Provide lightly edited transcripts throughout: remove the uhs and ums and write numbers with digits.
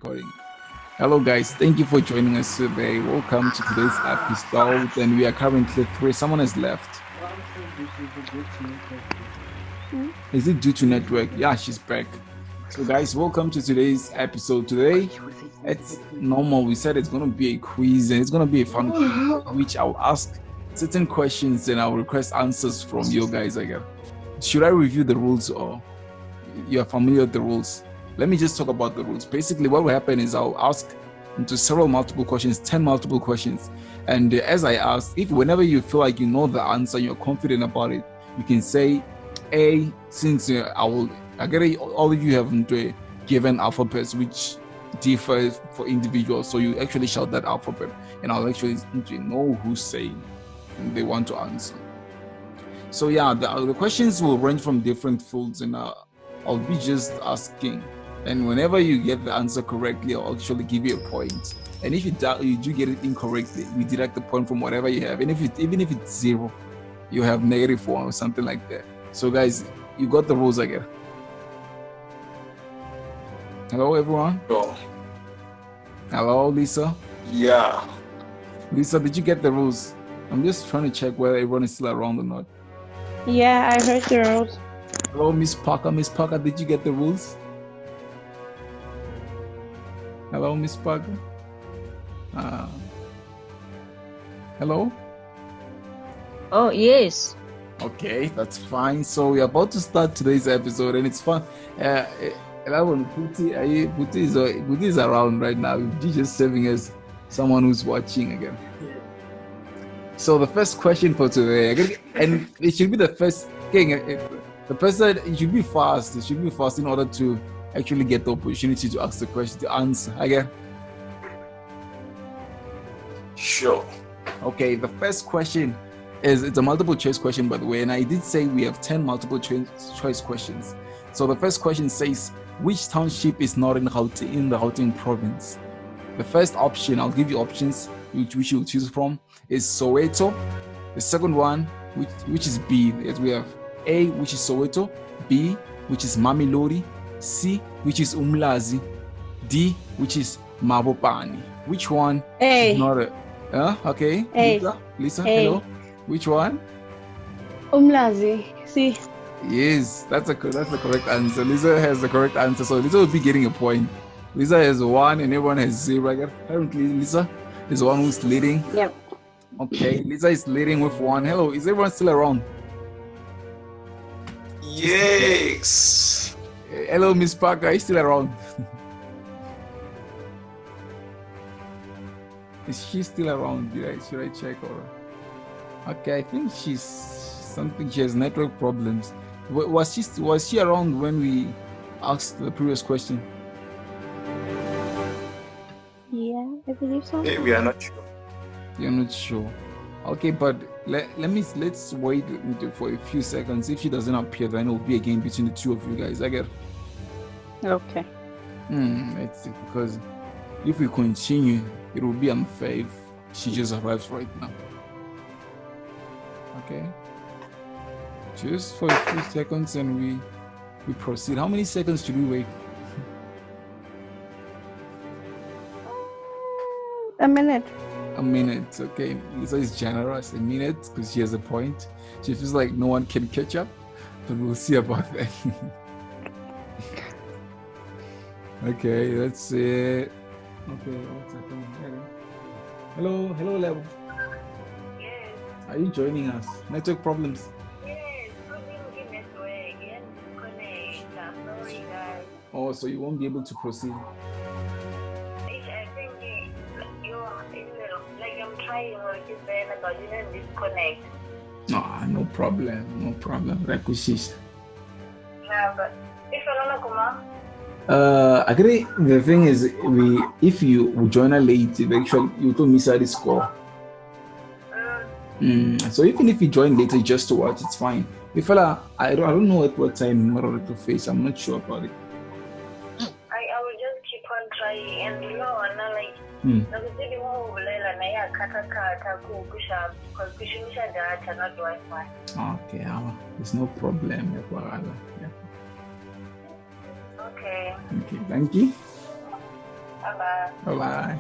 Recording. Hello, guys. Thank you for joining us today. Welcome to today's episode. And we are currently three. Someone has left. Is it due to network? Yeah, she's back. So, guys, welcome to today's episode. Today, it's normal. We said it's going to be a quiz and it's going to be a fun quiz, which I'll ask certain questions and I'll request answers from you guys again. Should I review the rules or you're familiar with the rules? Let me just talk about the rules. Basically, what will happen is I'll ask into several multiple questions, 10 multiple questions. And as I ask, if whenever you feel like you know the answer, you're confident about it, you can say A, since I get all of you have given alphabets which differ for individuals. So you actually shout that alphabet and I'll actually know who's saying and they want to answer. So yeah, the questions will range from different fields and I'll be just asking. And whenever you get the answer correctly, I'll actually give you a point. And if you do get it incorrectly, we deduct the point from whatever you have. And even if it's zero, you have -1 or something like that. So guys, you got the rules again. Hello, everyone. Oh. Hello, Lisa. Yeah. Lisa, did you get the rules? I'm just trying to check whether everyone is still around or not. Yeah, I heard the rules. Hello, Miss Parker. Miss Parker, did you get the rules? Hello, Miss Parker. Hello? Oh, yes. Okay, that's fine. So we're about to start today's episode and it's fun. Puti is around right now. She's just serving as someone who's watching again. So the first question for today, and it should be the first thing. The person, it should be fast. It should be fast in order to actually get the opportunity to ask the question, to answer. Again. Sure. Okay, the first question it's a multiple choice question, by the way, and I did say we have 10 multiple choice questions. So the first question says, which township is not in the Gauteng province? The first option, I'll give you options which you'll choose from, is Soweto. The second one, which is B, as we have A, which is Soweto, B, which is Mamelodi, C, which is Umlazi, D, which is Mabopane. Which one A. is not a... Okay, A. Lisa, A. hello. Which one? Umlazi. See. Yes, that's the correct answer. Lisa has the correct answer, so Lisa will be getting a point. Lisa has 1 and everyone has 0. Apparently, Lisa is the one who's leading. Yep. Okay, Lisa is leading with 1. Hello, is everyone still around? Yes. Hello, Miss Parker, are you still around? Is she still around? Should I check or? Okay, I think she has network problems. Was she around when we asked the previous question? Yeah, I believe so. Hey, we are not sure. You're not sure. Okay, but let's wait for a few seconds. If she doesn't appear, then it will be a game between the two of you guys. I get. Okay. Let's see, because if we continue, it will be unfair if she just arrives right now. Okay. Just for a few seconds and we proceed. How many seconds should we wait? A minute. A minute, okay. Lisa is generous. A minute, because she has a point. She feels like no one can catch up, but we'll see about that. Okay, let's see. Okay, what's happening? Hello, Lebo. Yes. Are you joining us? Network problems. Yes, probably network and connect. Sorry, guys. Oh, so you won't be able to proceed. I think like I'm trying to keep saying about you didn't disconnect. No problem. Requisition. Yeah, but if I don't know, come Actually, the thing is, if you join a late, actually you will miss out the score. So even if you join later just to watch, it's fine. If I don't know at what time to face. I'm not sure about it. I will just keep on trying and like nakuzidi ngokuvulela naye akhathakhatha because kushimisha data not Wi-Fi. Okay, there's no problem. Yeah. Okay. Okay, thank you. Bye-bye. Bye-bye.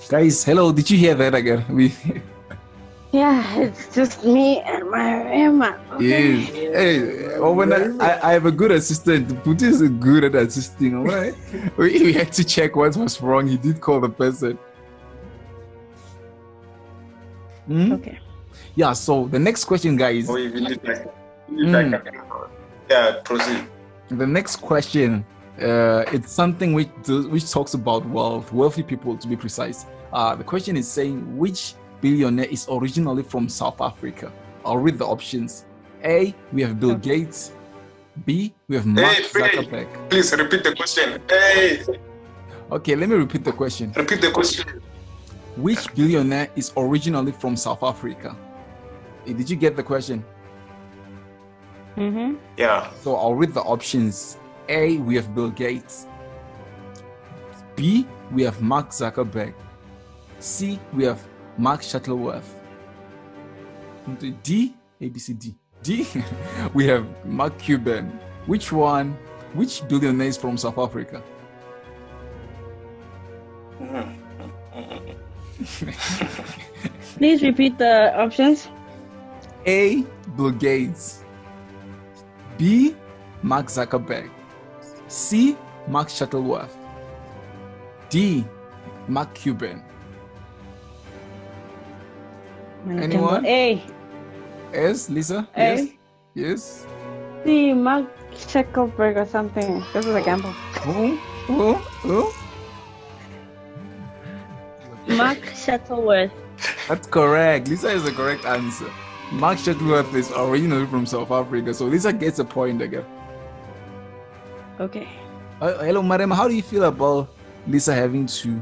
Guys, hello. Did you hear that again? Yeah, it's just me and my Emma. Okay. Yes. Hey, when I have a good assistant. Puti is good at assisting. All right. We had to check what was wrong. He did call the person. Okay. Yeah. So the next question, guys. Oh, yeah, proceed. The next question. It's something which talks about wealthy people, to be precise. The question is saying, which billionaire is originally from South Africa? I'll read the options. A, we have Bill Gates. B, we have Mark Zuckerberg. Please repeat the question. Hey. Okay, let me repeat the question. Repeat the question. Which billionaire is originally from South Africa? Did you get the question? Mm-hmm. Yeah. So I'll read the options. A, we have Bill Gates. B, we have Mark Zuckerberg. C, we have Mark Shuttleworth. D, A, B, C, D. D, we have Mark Cuban. Which billionaire is from South Africa? Please repeat the options. A, Bill Gates. B, Mark Zuckerberg. C, Mark Shuttleworth. D, Mark Cuban. Anyone? A. Yes, Lisa? A. Yes? Yes? C. Mark Zuckerberg or something. This is a gamble. Who? Mark Shuttleworth. That's correct. Lisa is the correct answer. Mark Shuttleworth is originally from South Africa, so Lisa gets a point again. Okay. Hello, madam. How do you feel about Lisa having to?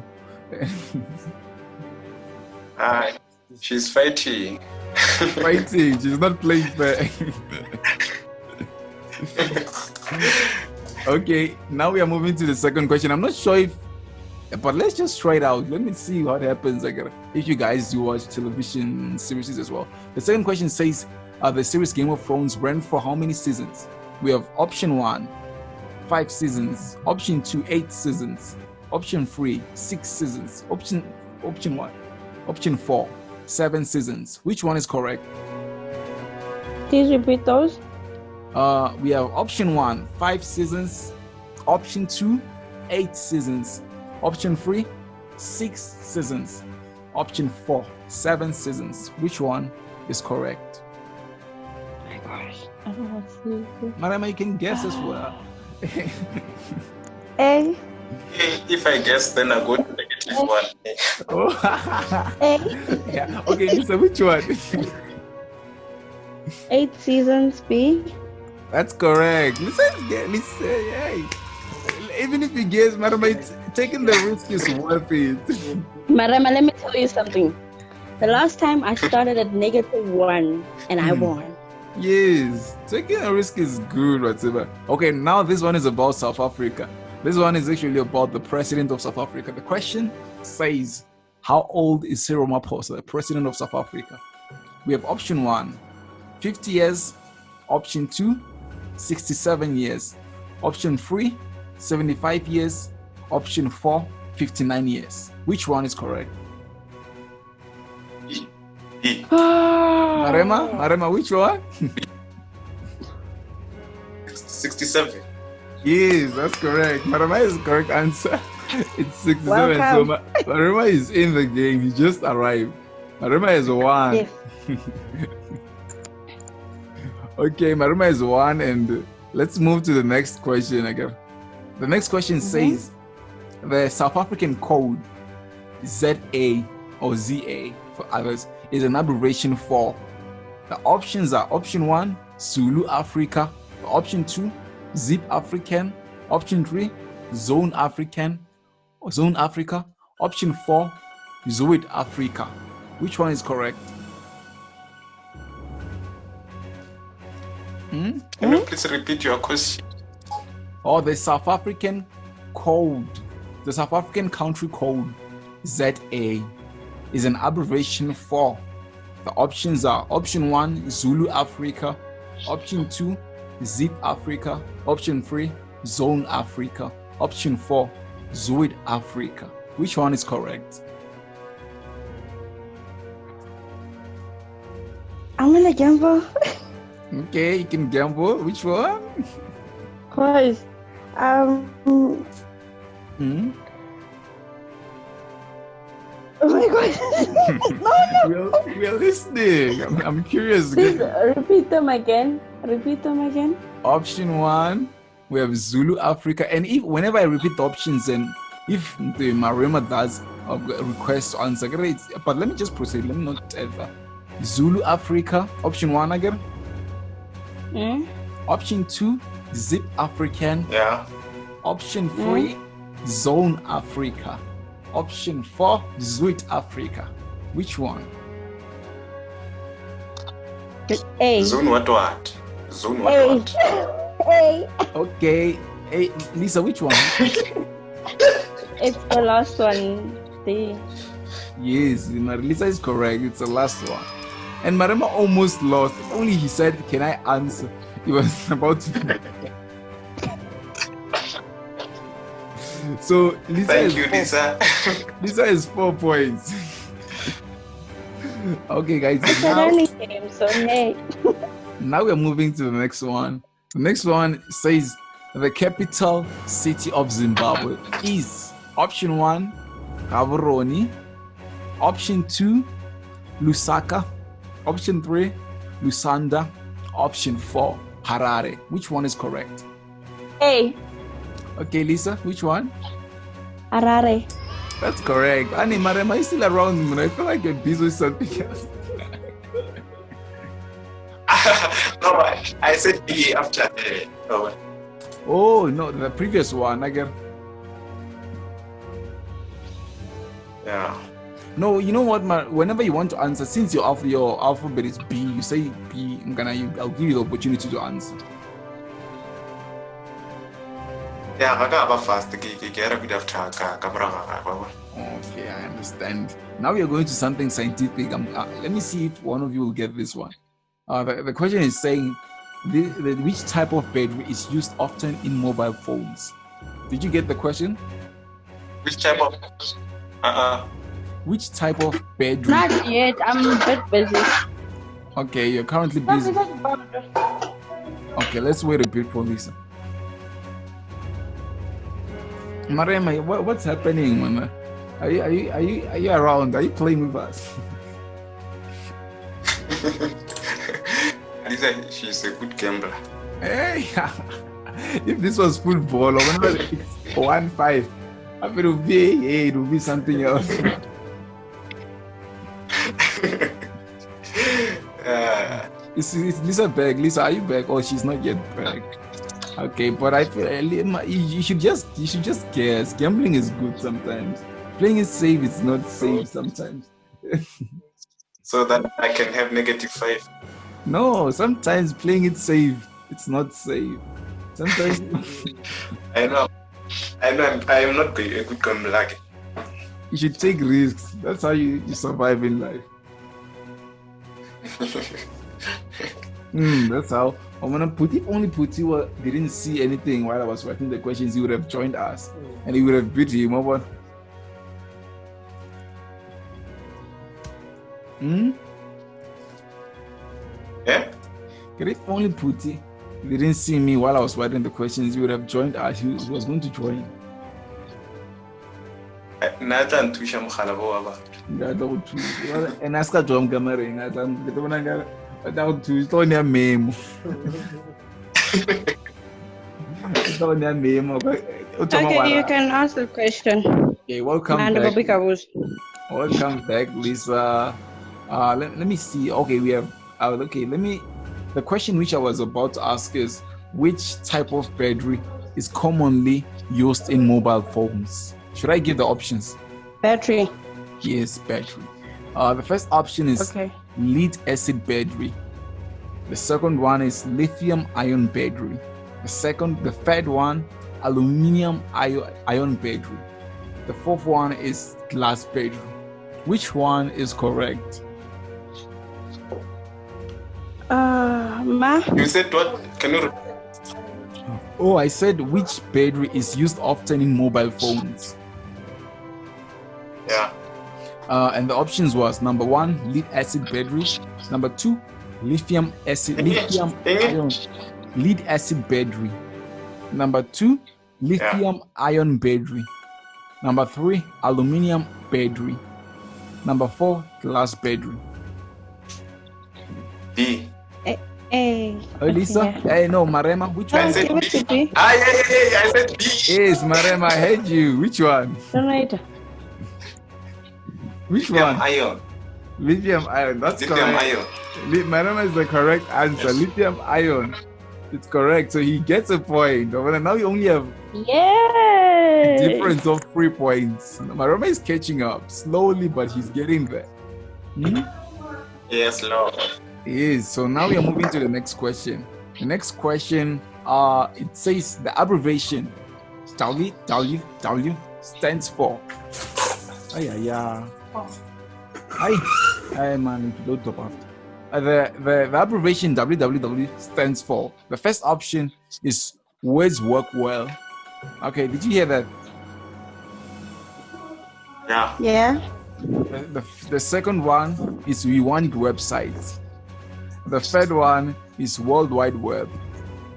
She's fighting. Fighting. She's not playing fair. Okay, now we are moving to the second question. I'm not sure but let's just try it out. Let me see what happens. If you guys do watch television series as well. The second question says, the series Game of Thrones ran for how many seasons? We have option 1, 5 seasons. Option 2, 8 seasons. Option 3, 6 seasons. Option 1. Option 4, 7 seasons. Which one is correct? Please repeat those. We have option 1, 5 seasons. Option 2, 8 seasons. Option 3, 6 seasons. Option 4, 7 seasons. Which one is correct? Oh my gosh. I don't know what's Marama, you can guess as well. A. If I guess, then I go to -1. Oh. A. Yeah. Okay, Lisa, which one? 8 seasons. B. That's correct. Lisa, yay. Even if you guess, Marama, taking the risk is worth it. Marama, let me tell you something. The last time I started at -1 and I won. Yes, taking a risk is good, whatever. Okay, now this one is about South Africa. This one is actually about the president of South Africa. The question says, how old is Cyril Ramaphosa, the president of South Africa? We have option 1, 50 years. Option 2, 67 years. Option 3, 75 years. Option 4, 59 years. Which one is correct? E. Marema, which one? 67. Yes, that's correct. Marema is the correct answer. It's 67. Welcome. So Marema is in the game. He just arrived. Marema is 1. Yes. Okay, Marema is 1, and let's move to the next question again. The next question says, the South African code ZA or ZA for others is an abbreviation for. The options are option 1, Zulu Africa. Option 2, Zip African. Option 3, Zone African or Zone Africa. Option 4, Zoid Africa. Which one is correct? Can you please repeat your question? Or the South African code, the South African country code ZA is an abbreviation for. The options are option 1, Zulu Africa. Option 2, Zip Africa. Option 3, Zone Africa. Option 4, Zoid Africa. Which one is correct? I'm gonna gamble. Okay, you can gamble. Which one? Of course. Hmm? Oh my god. No. We are listening. I'm curious. Please repeat them again. Option 1, we have Zulu Africa. And if whenever I repeat the options and if the Marema does a request to answer, great. But let me just proceed. Let me not ever. Zulu Africa. Option 1 again. Option 2, Zip African. Yeah. Option 3, Zone Africa. Option 4, Zuid Africa. Which one? A. Zone what? Zone what? A. Okay. Hey, Lisa, which one? It's the last one. D. Yes, Lisa is correct. It's the last one. And Marema almost lost. Only he said, "Can I answer?" He was about to. So Lisa Thank you, Lisa. Lisa is 4 points. Okay, guys. Now we're moving to the next one. The next one says the capital city of Zimbabwe is option 1, Gaborone. Option 2, Lusaka. Option 3, Lusanda. Option 4, Harare. Which one is correct? A. Okay, Lisa, which one? Harare. That's correct. Annie, Marema, are you still around? I feel like you're busy with something else. No, I said B after A. Oh, no, the previous one, again. Yeah. No, you know what, whenever you want to answer, since your alphabet is B, you say B, I'll give you the opportunity to answer. Yeah, I got fast. Okay, I understand. Now we are going to something scientific. Let me see if one of you will get this one. The question is saying, which type of battery is used often in mobile phones? Did you get the question? Which type of? Which type of battery? Not yet. I'm a bit busy. Okay, you're currently busy. Okay, let's wait a bit for Lisa. Marema, what's happening, man? Are you around? Are you playing with us? Lisa, she's a good gambler. Hey, if this was football, or whenever it's 1-5, it will be something else. Is Lisa back? Lisa, are you back? Or she's not yet back? Okay, but I feel you should just guess. Gambling is good sometimes. Playing it safe is not safe sometimes. So that I can have -5. No, sometimes playing it safe, it's not safe. Sometimes. I know. I am not a good gambler. You should take risks. That's how you survive in life. That's how. If only Puti didn't see anything while I was writing the questions, he would have joined us and he would have beat him. Yeah? If only Puti didn't see me while I was writing the questions, he would have joined us. He was going to join. And I And ask her to come without to it's only a meme. It's only a meme. Okay, you can ask the question. Okay, welcome back. Welcome back, Lisa. Let me see. Okay, we have. The question which I was about to ask is, which type of battery is commonly used in mobile phones? Should I give the options? Battery. Yes, battery. The first option is lead acid battery. The second one is lithium ion battery. The third one, aluminum ion battery. The fourth one is glass battery. Which one is correct? Ma? You said what? Can you repeat? Oh, I said which battery is used often in mobile phones? Yeah. And the options was number 1, lead acid battery. Number 2, lithium ion lead acid battery. Number 2, lithium ion battery. Number 3, aluminium battery. Number 4, glass battery. B. Hey. Oh, Lisa? Hey, no, Marema, which one? I said give it to B. B. I said B. Yes, Marema, I heard you. Which one? Right. Which Lithium one? ion. Lithium ion. That's Lithium correct. ion. Marema is the correct answer. Yes. Lithium ion. It's correct. So he gets a point. But now you only have Yeah. a difference of 3 points. Marema is catching up slowly, but he's getting there. Yes, Lord. Yes. So now we are moving to the next question. The next question, it says the abbreviation WWW stands for. Hi, man. Don't top after. The abbreviation WWW stands for. The first option is words work well. Okay, did you hear that? Yeah. Yeah. The second one is we want websites. The third one is World Wide Web.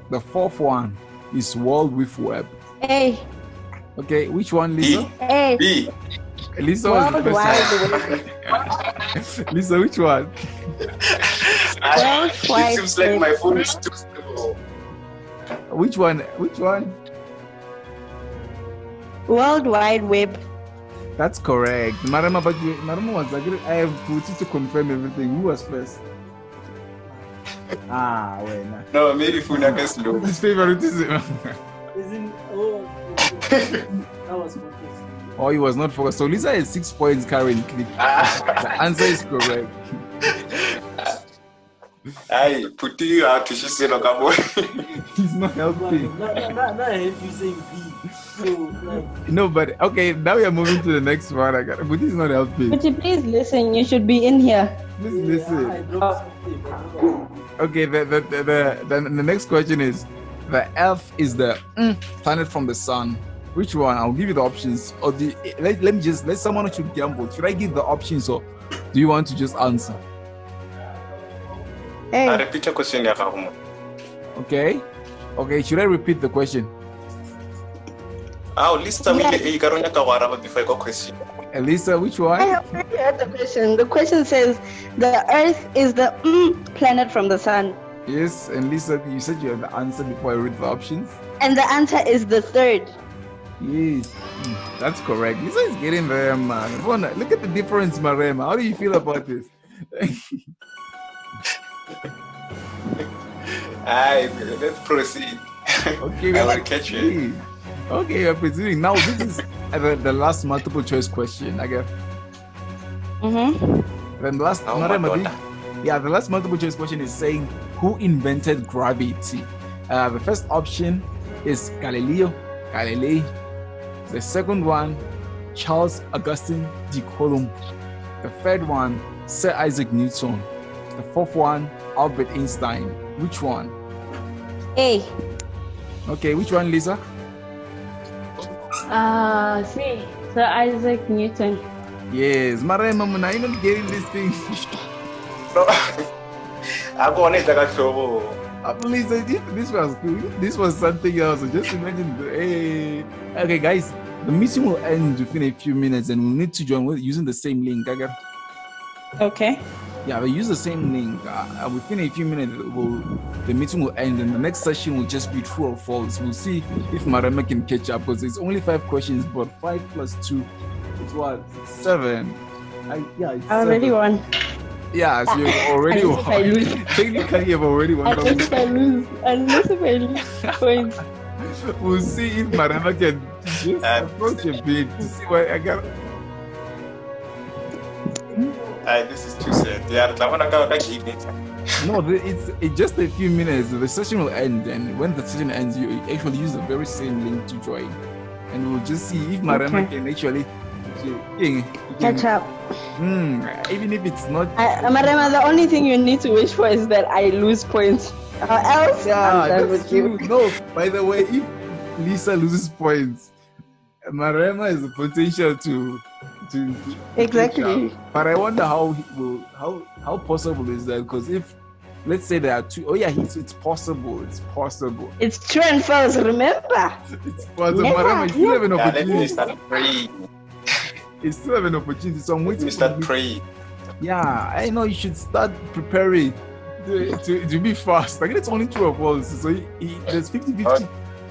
The fourth one is World with Web. Hey. Okay, which one, Lisa? Hey. B. Lisa was the World first Wide one. Lisa, which one? It seems like my phone is too slow. Which one? Which one? World Wide Web. That's correct. Marama, but Marama was like, I have put you to confirm everything. Who was first? Wait, nah. No, maybe Funaka is slow. His favoritism. That was focused. Oh, he was not focused. So Lisa has 6 points currently. The answer is correct. I put you out to she said, "Look, boy." He's not helping. Not help you saying B. So like. No, but okay, now we are moving to the next one. But he's not helping. Would you please listen? You should be in here. Please I listen. dropped something. Okay, the next question is, the Earth is the planet from the sun. Which one? I'll give you the options. Or let me just let someone who should gamble. Should I give the options or do you want to just answer? Hey. I repeat your question, Yakahumo. Okay. Should I repeat the question? List before I go question. Elisa, which one? I have already heard the question. The question says the Earth is the planet from the sun. Yes, and Lisa, you said you had the answer before I read the options. And the answer is the third. Yes, that's correct. Lisa is getting there, man. Look at the difference, Marema. How do you feel about this? Let's proceed. Okay, I will catch you. Okay, we're proceeding. Now, this is the last multiple choice question, I guess. Then the last, the last multiple choice question is saying, who invented gravity? The first option is Galilei. The second one, Charles Augustin de Coulomb. The third one, Sir Isaac Newton. The fourth one, Albert Einstein. Which one? A. Okay, which one, Lisa? C. Sir Isaac Newton. Yes, Marema, you're not getting this thing. No. I'm going to take trouble. Please, this was cool. This was something else. Just imagine. Hey. Okay, guys, the meeting will end within a few minutes, and we'll need to join using the same link. Okay. Yeah, we use the same link. Within a few minutes, the meeting will end, and the next session will just be true or false. We'll see if Marema can catch up because it's only 5 questions, but 5 plus 2 is what? 7. I already won. Yeah, so you already won. Technically, you've already won. Unless if I lose points. We'll see if Marema can just approach a bit to see what I got. This is too sad. No, it's just a few minutes. The session will end, and when the session ends, you actually use the very same link to join, and we'll just see if Marema can actually catch up. Even if it's not. Marema, the only thing you need to wish for is that I lose points. else I'm done that's with you. true. No, by the way, if Lisa loses points, Marema has the potential to Exactly. catch up. But I wonder how possible is that? Because if let's say there are two, it's possible. It's possible. It's true and false, remember? It's possible. Never, Marema, you still have an Let me opportunity. start praying. You still have an opportunity. So I'm Let waiting me for start you. praying. Yeah, I know you should start preparing to be fast. Like it's only true or false. So there's 50-50%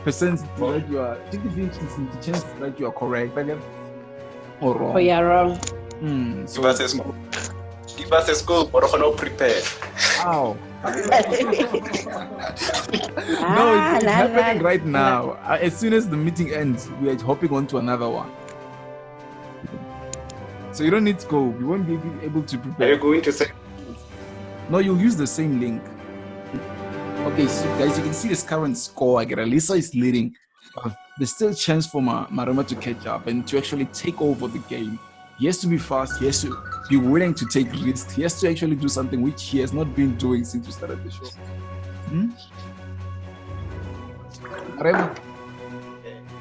that you are 50-50 chance that you are correct. Like, or wrong. Oh, you're wrong. So Give us a scope, but we're not prepared. wow. No, it's Nah, happening nah. right now. As soon as the meeting ends, we are hopping on to another one. So you don't need scope. You won't be able to Are prepare. you going to say? No, you'll use the same link. Okay, so guys, you can see this current score. Lisa is leading. There's still a chance for Marema to catch up and to actually take over the game. He has to be fast. He has to be willing to take risks. He has to actually do something which he has not been doing since we started the show. Marema,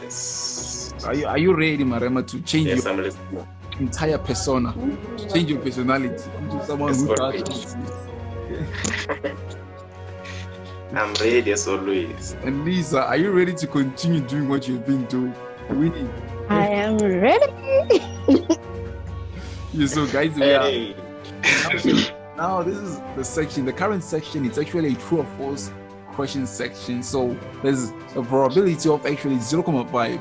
Yes. are you ready, Marema, to change Yes, your I'm listening. entire persona, to change your personality into someone who Yes, does? I'm ready as always. And Lisa, are you ready to continue doing what you've been doing? Winning. I am ready. Yeah, so guys, we are Hey. now this is the section. The current section, it's actually a true or false question section. So there's a probability of actually 0.5.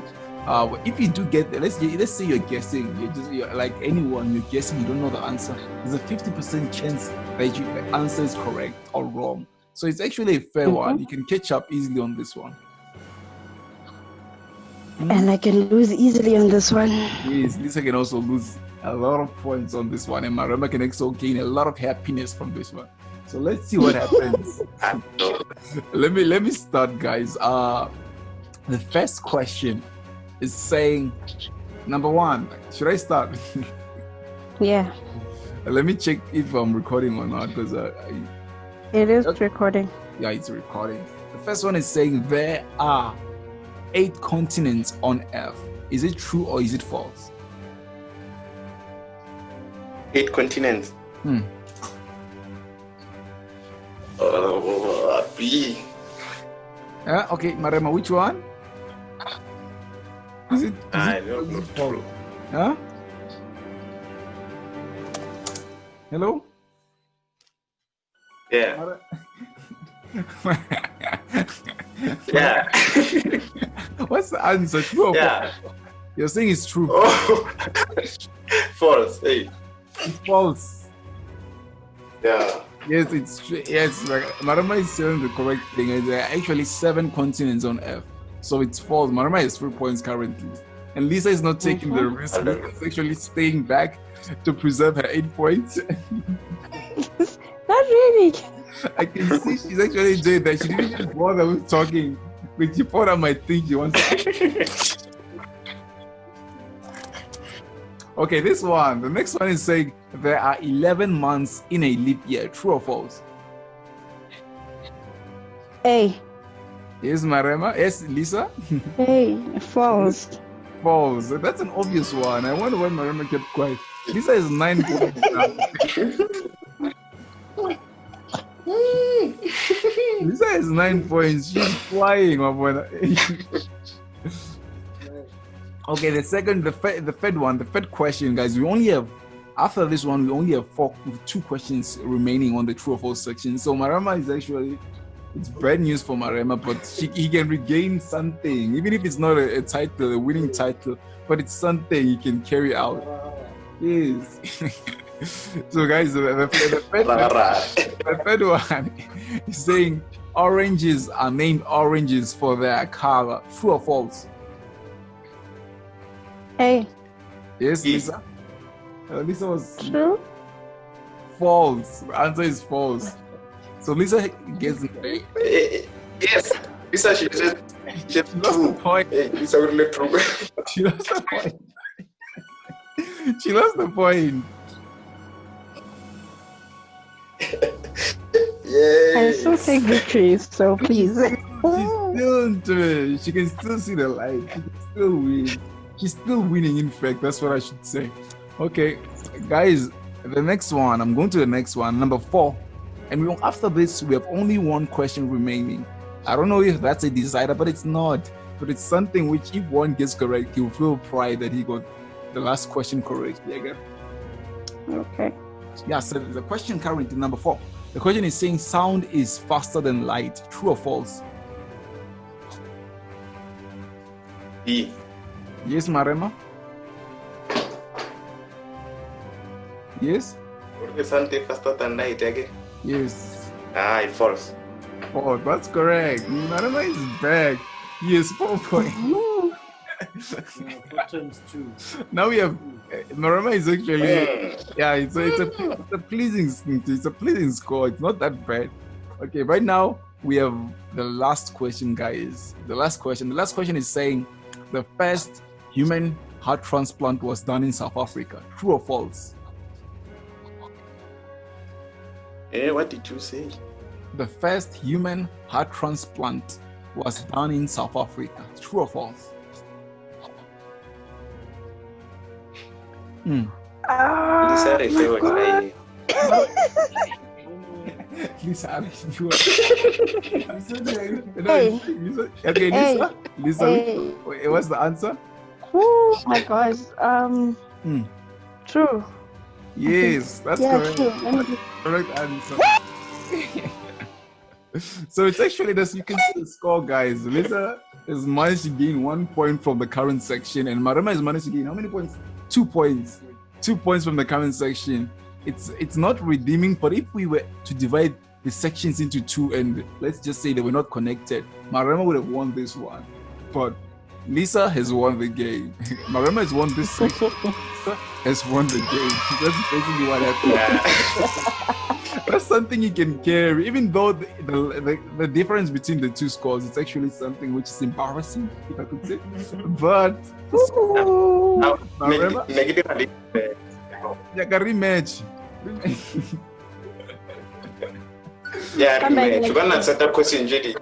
If you do get there, let's say you're guessing, you're like anyone, you're guessing, you don't know the answer. There's a 50% chance that the answer is correct or wrong. So it's actually a fair one. You can catch up easily on this one. And I can lose easily on this one. Yes, Lisa can also lose a lot of points on this one, and Marema can also gain a lot of happiness from this one. So let's see what happens. Let me start, guys. The first question is saying, number one. Should I start? Yeah, Let me check if I'm recording or not, because it is recording. yeah, it's recording. The first one is saying there are 8 continents on Earth. Is it true or is it false? 8 continents. B. Okay, Marema, which one? Is it I don't know. false? Huh? Hello? Yeah. Yeah. What's the answer? True or Yeah. false? You're saying it's true. Oh. False. Hey. It's false. Yeah. Yes, it's true. Yes, like Marama is saying the correct thing. There are actually 7 continents on Earth. So it's false. Marama has 3 points currently. And Lisa is not taking the risk. Lisa is actually staying back to preserve her 8 points. Not really. I can see she's actually enjoying that. She didn't even bother with talking. But she thought I might think she wants to. Okay, this one. The next one is saying there are 11 months in a leap year. True or false? Hey, Yes, Marema. Yes, Lisa. hey, false. False. That's an obvious one. I wonder why Marema kept quiet. Lisa is 9 points now. Lisa is 9 points. She's flying, my boy. Okay, the third one, the third question, guys. We only have, after this one, we only have 2 questions remaining on the true or false section. So Marema is actually, it's bad news for Marema, but he can regain something, even if it's not a title, a winning title, but it's something he can carry out. Yes. So guys, the third one is saying oranges are named oranges for their color. True or false? Hey, Yes, Lisa. Lisa was true. false. The answer is false. So Lisa gets it. Yes. Lisa, she She lost the point. Hey, Lisa will let through. She lost the point. She lost the point. I'm Yay. so take victory, so please. She's still into it. She can still see the light. She can still win. She's still winning, in fact. That's what I should say. Okay, guys, the next one. I'm going to the next one, number 4. And after this, we have only one question remaining. I don't know if that's a decider, but it's not. But it's something which, if one gets correct, he'll feel pride that he got the last question correct. Okay. Yeah, so the question currently, number 4. The question is saying sound is faster than light. True or false? B. Yes, Marema? Yes? Porque sound is faster than light again. Yes. False. Oh, that's correct. Marema is back. Yes, 4 points. 4 times 2. Now we have Marema is actually it's a pleasing score. It's not that bad. Okay, right now we have the last question, guys. The last question is saying the first human heart transplant was done in South Africa. True or false? What did you say? The first human heart transplant was done in South Africa. True or false? Lisa, Lisa, Lisa, Hey. what's the answer? Oh my gosh. True. Yes, that's Yeah, correct. true. Let me just... Correct answer. So it's actually this. You can see the score, guys. Lisa has managed to gain 1 point from the current section, and Marema has managed to gain how many points? 2 points. 2 points from the comment section. It's not redeeming, but if we were to divide the sections into 2 and let's just say they were not connected, Marema would have won this one. But Lisa has won the game. Marema has won this section. Lisa has won the game. That's basically what happened. That's something you can carry, even though the difference between the 2 scores, it's actually something which is embarrassing, if I could say. But Marema, negative. yeah, rematch. Yeah, rematch. You're gonna set up question, JD.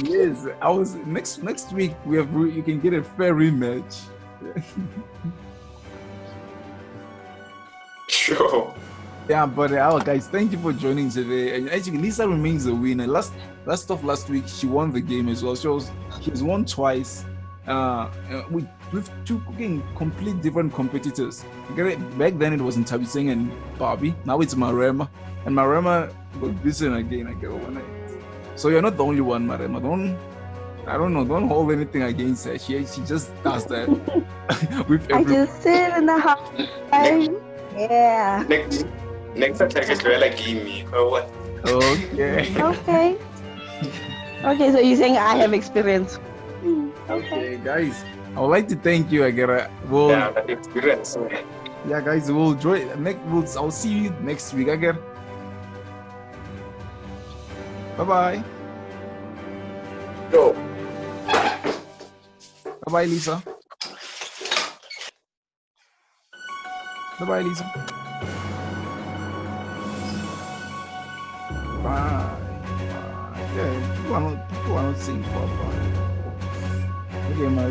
Yes, I was next week. You can get a fair rematch. Sure. Yeah, but guys, thank you for joining today. And actually, Lisa remains the winner. Last week, she won the game as well. She's won twice. With 2 complete different competitors. Back then it was Ntabiseng and Barbie. Now it's Marema, and Marema was beaten again. So you're not the only one, Marema. Don't hold anything against her. She just does that with I just sit in the house. Yeah. Next attack is really give me. Or what? Okay. Okay. Okay, so you're saying I have experience. Okay, guys. I would like to thank you, Agara. That experience. Yeah, guys, we'll join. I'll see you next week, Agara. Bye-bye. Yo. Bye-bye, Lisa. Bye-bye, Lisa. Bye. Yeah, people are not saying bye-bye. Okay, my